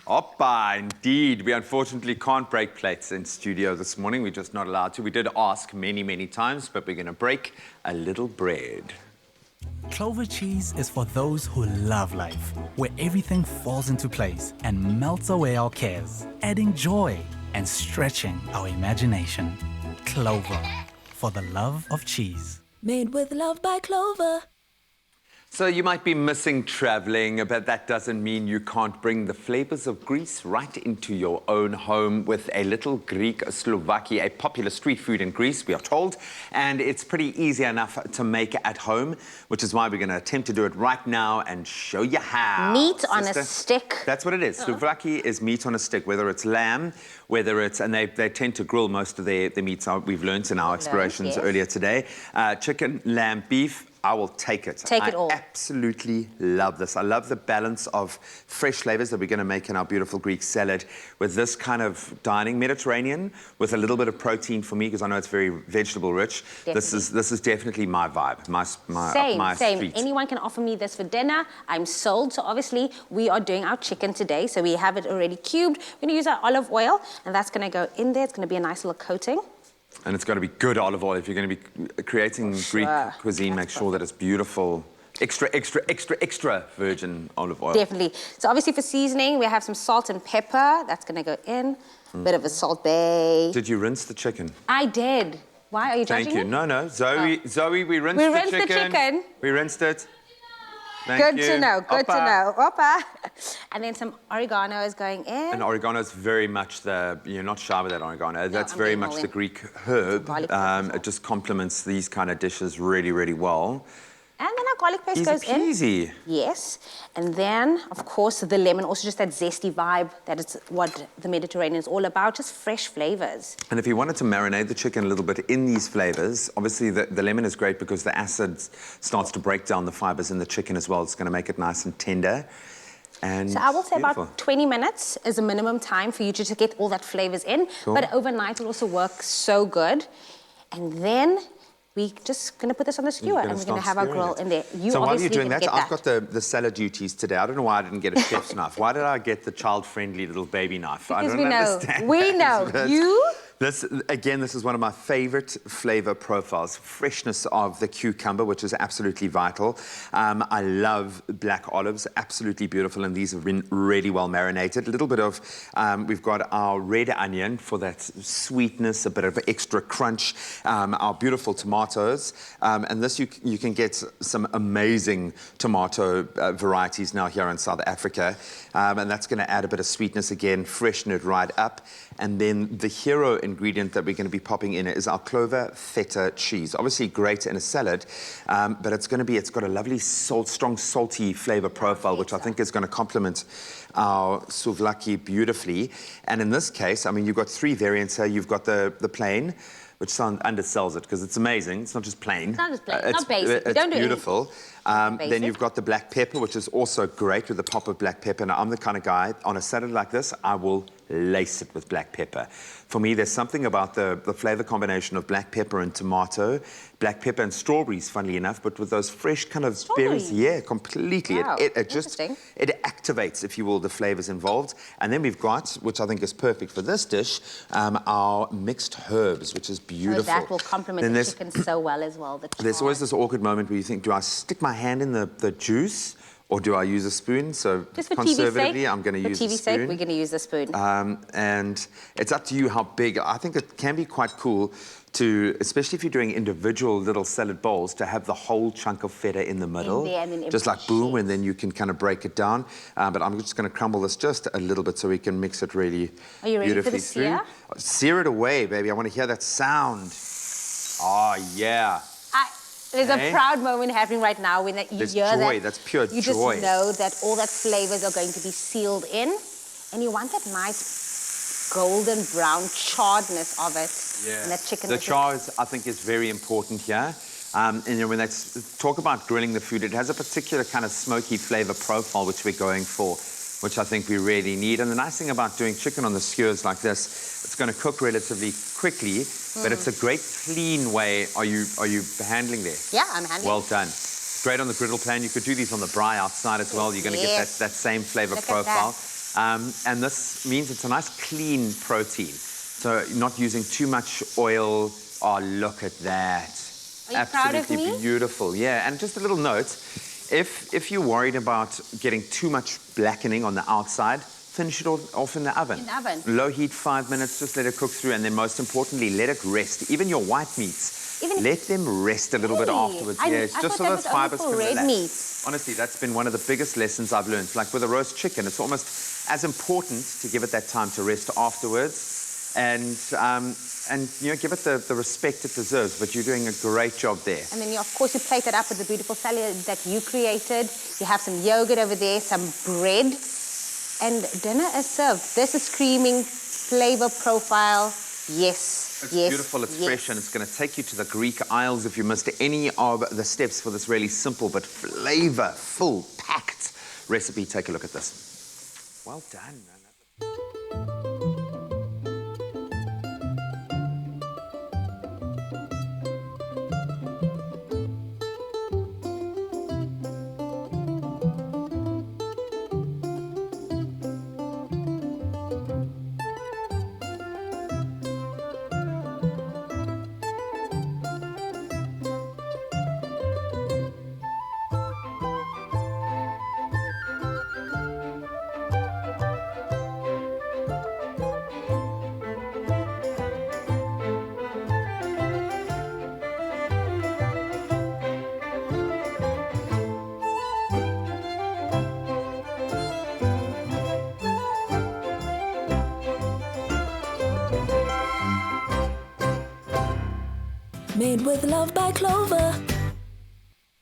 Oppa, indeed. We unfortunately can't break plates in studio this morning. We're just not allowed to. We did ask many, many times, but we're going to break a little bread. Clover cheese is for those who love life, where everything falls into place and melts away our cares, adding joy and stretching our imagination. Clover, for the love of cheese. Made with love by Clover. So you might be missing traveling, but that doesn't mean you can't bring the flavors of Greece right into your own home with a little Greek Souvlaki, a popular street food in Greece, we are told. And it's pretty easy enough to make at home, which is why we're going to attempt to do it right now and show you how. Meat on a stick. That's what it is. Souvlaki is meat on a stick, whether it's lamb, whether it's, and they tend to grill most of their meats, we've learned in our explorations earlier today. Chicken, lamb, beef. I will take it. Take it all. I absolutely love this. I love the balance of fresh flavors that we're going to make in our beautiful Greek salad with this kind of dining Mediterranean with a little bit of protein for me because I know it's very vegetable rich. Definitely. This is definitely my vibe, my Same. street. Anyone can offer me this for dinner. I'm sold. So obviously we are doing our chicken today. So we have it already cubed. We're going to use our olive oil and that's going to go in there. It's going to be a nice little coating. And it's got to be good olive oil. If you're going to be creating Greek cuisine, make sure that it's beautiful. Extra virgin olive oil. Definitely. So obviously for seasoning, we have some salt and pepper. That's going to go in. Bit of a Salt Bay. Did you rinse the chicken? I did. Why? Are you judging Thank you. me? No. Zoe, we rinsed the chicken. We rinsed it. Good to know. Oppa. And then some oregano is going in. And oregano is very much you're not shy with that oregano. That's very much the Greek herb. It just complements these kind of dishes really, really well. And then our garlic paste goes in. Easy peasy. Yes. And then, of course, the lemon, also just that zesty vibe. That is what the Mediterranean is all about, just fresh flavors. And if you wanted to marinate the chicken a little bit in these flavors, obviously the lemon is great because the acid starts to break down the fibers in the chicken as well. It's going to make it nice and tender. And so I will say about 20 minutes is a minimum time for you to get all that flavors in. Cool. But overnight will also work so good. And then we're just going to put this on the skewer and we're going to have our grill in there. So while you're doing that, I've got the salad duties today. I don't know why I didn't get a chef's knife. Why did I get the child-friendly little baby knife? Because I don't understand. We know. You? This is one of my favorite flavor profiles. Freshness of the cucumber, which is absolutely vital. I love black olives, absolutely beautiful, and these have been really well marinated. A little bit of, we've got our red onion for that sweetness, a bit of extra crunch, our beautiful tomatoes, and this you can get some amazing tomato varieties now here in South Africa, and that's going to add a bit of sweetness again, freshen it right up. And then the hero ingredient that we're going to be popping in is our Clover Feta cheese. Obviously great in a salad, but it's got a lovely strong salty flavor profile, which I think is going to complement our souvlaki beautifully. And in this case, I mean, you've got three variants here. You've got the plain, which undersells it because it's amazing. It's not just plain. It's not just plain. It's not basic. It's beautiful. Then you've got the black pepper, which is also great with the pop of black pepper. Now, I'm the kind of guy, on a salad like this, I will lace it with black pepper. For me, there's something about the flavor combination of black pepper and tomato, black pepper and strawberries, funnily enough, but with those fresh kind of berries. Yeah, completely. Wow. It just activates, if you will, the flavors involved. And then we've got, which I think is perfect for this dish, our mixed herbs, which is beautiful. So that will complement the chicken so well as well. There's always this awkward moment where you think, do I stick my hand in the juice or do I use a spoon? So just for conservatively, TV's sake, I'm going to use a spoon. For TV's sake, we're going to use the spoon. And it's up to you how big. I think it can be quite cool to, especially if you're doing individual little salad bowls, to have the whole chunk of feta in the middle. Just like boom, and then you can kind of break it down. But I'm just going to crumble this just a little bit so we can mix it really beautifully. Are you ready for the sear? Sear it away, baby. I want to hear that sound. Oh, yeah. There's a proud moment happening right now when you hear joy. that. That's pure joy. You just know that all that flavors are going to be sealed in, and you want that nice golden brown charredness of it. Yeah. And that chicken. The char, I think, is very important here. And you know, when they talk about grilling the food, it has a particular kind of smoky flavor profile which we're going for, which I think we really need. And the nice thing about doing chicken on the skewers like this, it's going to cook relatively quickly, but it's a great clean way. Are you handling there? Yeah, I'm handling. Well done. Great on the griddle pan. You could do these on the braai outside as well. You're going to get that same flavor profile. And this means it's a nice clean protein. So not using too much oil. Oh, look at that. Are you proud of me? Absolutely beautiful, yeah. And just a little note, if you're worried about getting too much blackening on the outside, finish it off in the oven. In the oven? Low heat, 5 minutes, just let it cook through, and then most importantly, let it rest. Even your white meats, let them rest a little bit afterwards. I just so thought those that was only fibers for can red relax. meat. Honestly, that's been one of the biggest lessons I've learned. Like with a roast chicken, it's almost as important to give it that time to rest afterwards. And you know, give it the respect it deserves, but you're doing a great job there. And then, of course, you plate it up with the beautiful salad that you created. You have some yogurt over there, some bread, and dinner is served. This is creaming flavor profile. Yes, It's yes, beautiful, it's yes. fresh, and it's going to take you to the Greek Isles if you missed any of the steps for this really simple but flavor-full, packed recipe. Take a look at this. Well done, man. Made with love by Clover.